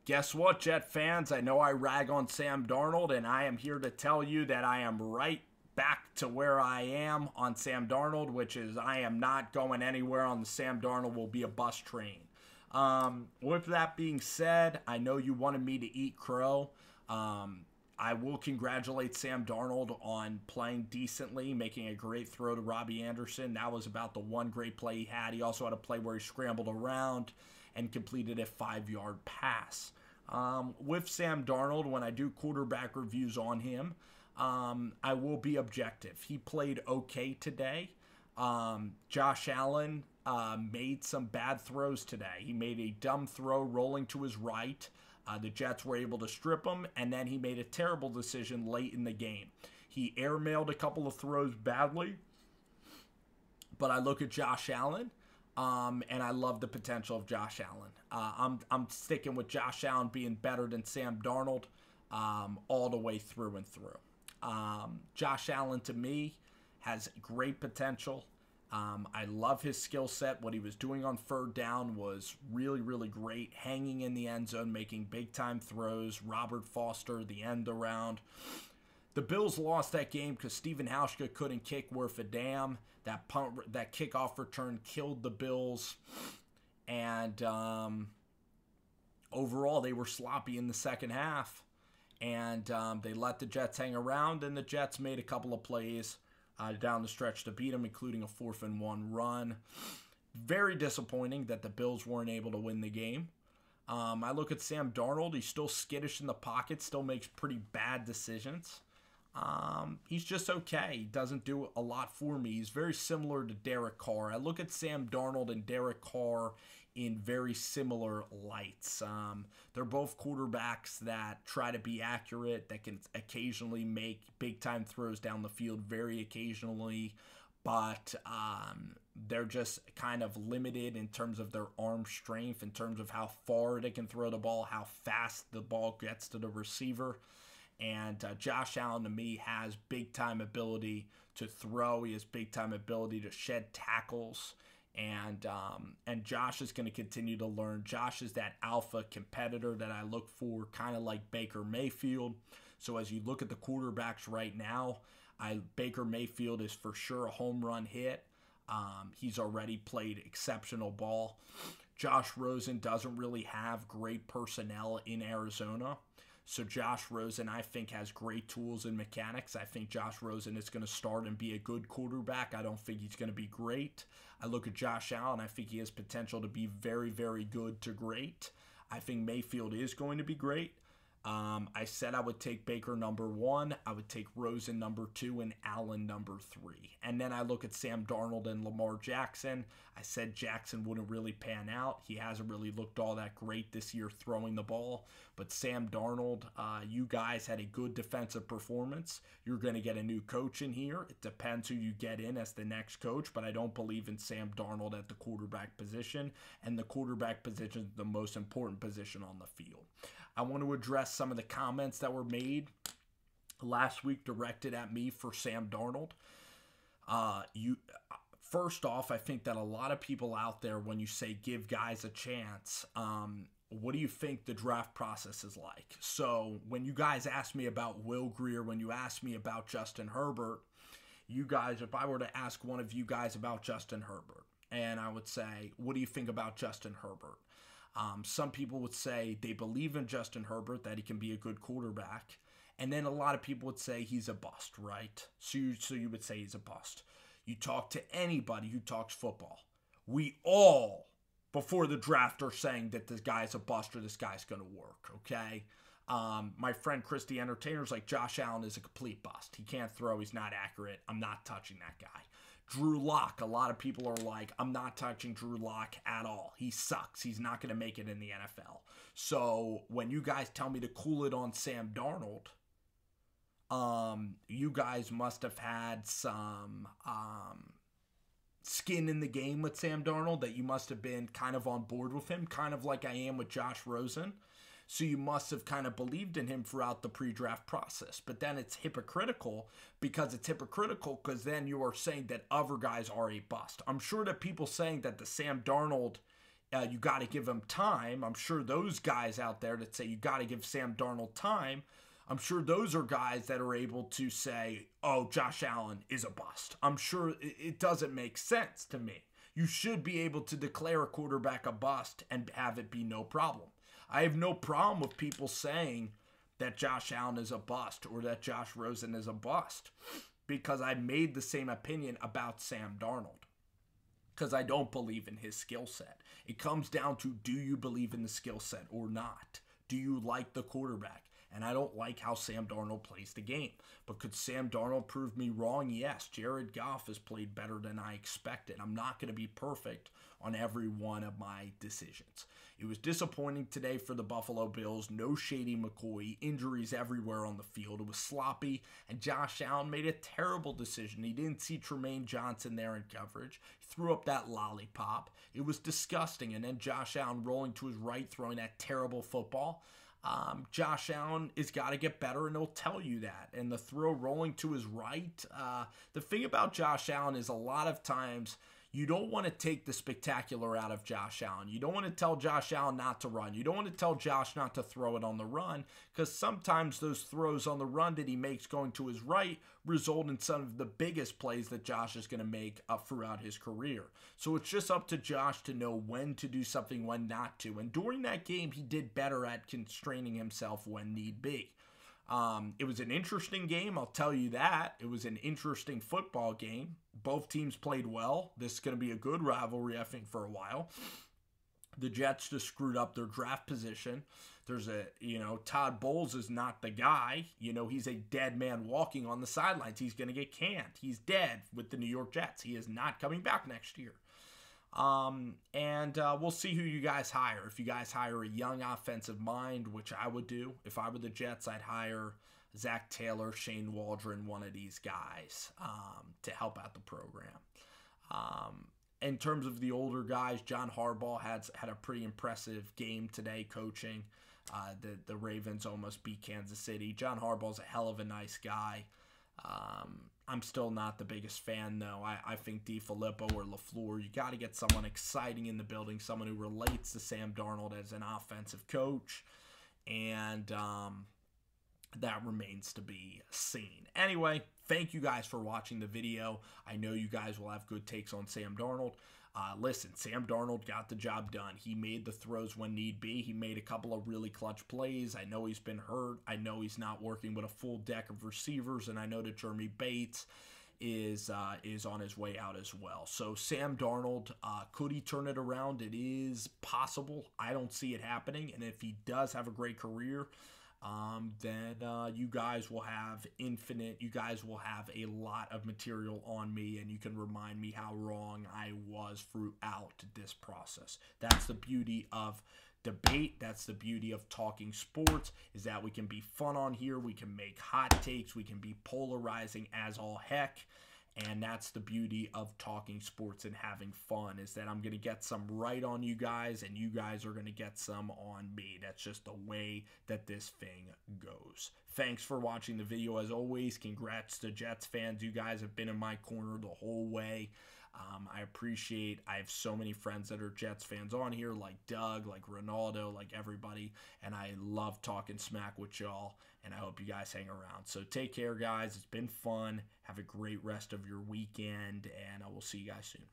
Guess what, Jet fans? I know I rag on Sam Darnold, and I am here to tell you that I am right back to where I am on Sam Darnold, which is I am not going anywhere on the Sam Darnold will be a bus train. With that being said, I know you wanted me to eat crow. I will congratulate Sam Darnold on playing decently, making a great throw to Robbie Anderson. That was about the one great play he had. He also had a play where he scrambled around and completed a 5-yard pass. With Sam Darnold, when I do quarterback reviews on him, I will be objective. He played okay today. Josh Allen made some bad throws today. He made a dumb throw rolling to his right. The Jets were able to strip him, and then he made a terrible decision late in the game. He airmailed a couple of throws badly, but I look at Josh Allen, and I love the potential of Josh Allen. I'm sticking with Josh Allen being better than Sam Darnold all the way through and through. Josh Allen, to me, has great potential. I love his skill set. What he was doing on third down was really, really great. Hanging in the end zone, making big-time throws. Robert Foster, the end around. The Bills lost that game because Stephen Hauschka couldn't kick worth a damn. That kickoff return killed the Bills. And overall, they were sloppy in the second half. And they let the Jets hang around, and the Jets made a couple of plays down the stretch to beat them, including a 4th-and-1 run. Very disappointing that the Bills weren't able to win the game. I look at Sam Darnold. He's still skittish in the pocket, still makes pretty bad decisions. He's just okay. He doesn't do a lot for me. He's very similar to Derek Carr. I look at Sam Darnold and Derek Carr in very similar lights. They're both quarterbacks that try to be accurate, that can occasionally make big-time throws down the field very occasionally, but they're just kind of limited in terms of their arm strength, in terms of how far they can throw the ball, how fast the ball gets to the receiver. And Josh Allen, to me, has big-time ability to throw. He has big-time ability to shed tackles. And Josh is going to continue to learn. Josh is that alpha competitor that I look for, kind of like Baker Mayfield. So as you look at the quarterbacks right now, Baker Mayfield is for sure a home run hit. He's already played exceptional ball. Josh Rosen doesn't really have great personnel in Arizona. So Josh Rosen, I think, has great tools and mechanics. I think Josh Rosen is going to start and be a good quarterback. I don't think he's going to be great. I look at Josh Allen. I think he has potential to be very, very good to great. I think Mayfield is going to be great. I said I would take Baker number 1. I would take Rosen number 2 and Allen number 3. And then I look at Sam Darnold and Lamar Jackson. I said Jackson wouldn't really pan out. He hasn't really looked all that great this year throwing the ball. But Sam Darnold, you guys had a good defensive performance. You're going to get a new coach in here. It depends who you get in as the next coach, but I don't believe in Sam Darnold at the quarterback position. And the quarterback position is the most important position on the field. I want to address some of the comments that were made last week directed at me for Sam Darnold. First off, I think that a lot of people out there, when you say give guys a chance, what do you think the draft process is like? So when you guys ask me about Will Grier, when you ask me about Justin Herbert, you guys, if I were to ask one of you guys about Justin Herbert, and I would say, what do you think about Justin Herbert? Some people would say they believe in Justin Herbert, that he can be a good quarterback. And then a lot of people would say he's a bust, right? So you would say he's a bust. You talk to anybody who talks football. We all, before the draft, are saying that this guy's a bust or this guy's going to work, okay? My friend Chris the Entertainer's like, Josh Allen is a complete bust. He can't throw. He's not accurate. I'm not touching that guy. Drew Lock, a lot of people are like, I'm not touching Drew Lock at all. He sucks. He's not going to make it in the NFL. So when you guys tell me to cool it on Sam Darnold, you guys must have had some skin in the game with Sam Darnold, that you must have been kind of on board with him, kind of like I am with Josh Rosen. So you must have kind of believed in him throughout the pre-draft process. But then it's hypocritical because then you are saying that other guys are a bust. I'm sure that people saying that the Sam Darnold you got to give him time. I'm sure those guys out there that say you got to give Sam Darnold time, I'm sure those are guys that are able to say, oh, Josh Allen is a bust. I'm sure it doesn't make sense to me. You should be able to declare a quarterback a bust and have it be no problem. I have no problem with people saying that Josh Allen is a bust or that Josh Rosen is a bust, because I made the same opinion about Sam Darnold, because I don't believe in his skill set. It comes down to, do you believe in the skill set or not? Do you like the quarterback? And I don't like how Sam Darnold plays the game. But could Sam Darnold prove me wrong? Yes. Jared Goff has played better than I expected. I'm not going to be perfect on every one of my decisions. It was disappointing today for the Buffalo Bills. No Shady McCoy. Injuries everywhere on the field. It was sloppy. And Josh Allen made a terrible decision. He didn't see Tremaine Johnson there in coverage. He threw up that lollipop. It was disgusting. And then Josh Allen rolling to his right, throwing that terrible football. Josh Allen has got to get better, and he'll tell you that. And the throw rolling to his right, the thing about Josh Allen is a lot of times you don't want to take the spectacular out of Josh Allen. You don't want to tell Josh Allen not to run. You don't want to tell Josh not to throw it on the run, because sometimes those throws on the run that he makes going to his right result in some of the biggest plays that Josh is going to make throughout his career. So it's just up to Josh to know when to do something, when not to. And during that game, he did better at constraining himself when need be. It was an interesting game, I'll tell you that. It was an interesting football game. Both teams played well. This is going to be a good rivalry, I think, for a while. The Jets just screwed up their draft position. Todd Bowles is not the guy. He's a dead man walking on the sidelines. He's going to get canned. He's dead with the New York Jets. He is not coming back next year. We'll see who you guys hire. If you guys hire a young offensive mind, which I would do. If I were the Jets, I'd hire Zach Taylor, Shane Waldron, one of these guys to help out the program. In terms of the older guys, John Harbaugh had a pretty impressive game today coaching. The Ravens almost beat Kansas City. John Harbaugh's a hell of a nice guy. I'm still not the biggest fan, though. I think DeFilippo or LaFleur, you got to get someone exciting in the building, someone who relates to Sam Darnold as an offensive coach, and that remains to be seen. Anyway, thank you guys for watching the video. I know you guys will have good takes on Sam Darnold. Listen, Sam Darnold got the job done. He made the throws when need be. He made a couple of really clutch plays. I know he's been hurt. I know he's not working with a full deck of receivers, and I know that Jeremy Bates is on his way out as well. So Sam Darnold, could he turn it around? It is possible. I don't see it happening, and if he does have a great career, then you guys will have a lot of material on me, and you can remind me how wrong I was throughout this process. That's the beauty of debate. That's the beauty of talking sports, is that we can be fun on here. We can make hot takes. We can be polarizing as all heck. And that's the beauty of talking sports and having fun, is that I'm going to get some right on you guys, and you guys are going to get some on me. That's just the way that this thing goes. Thanks for watching the video. As always, congrats to Jets fans. You guys have been in my corner the whole way. I have so many friends that are Jets fans on here, like Doug, like Ronaldo, like everybody, and I love talking smack with y'all, and I hope you guys hang around. So take care, guys. It's been fun. Have a great rest of your weekend, and I will see you guys soon.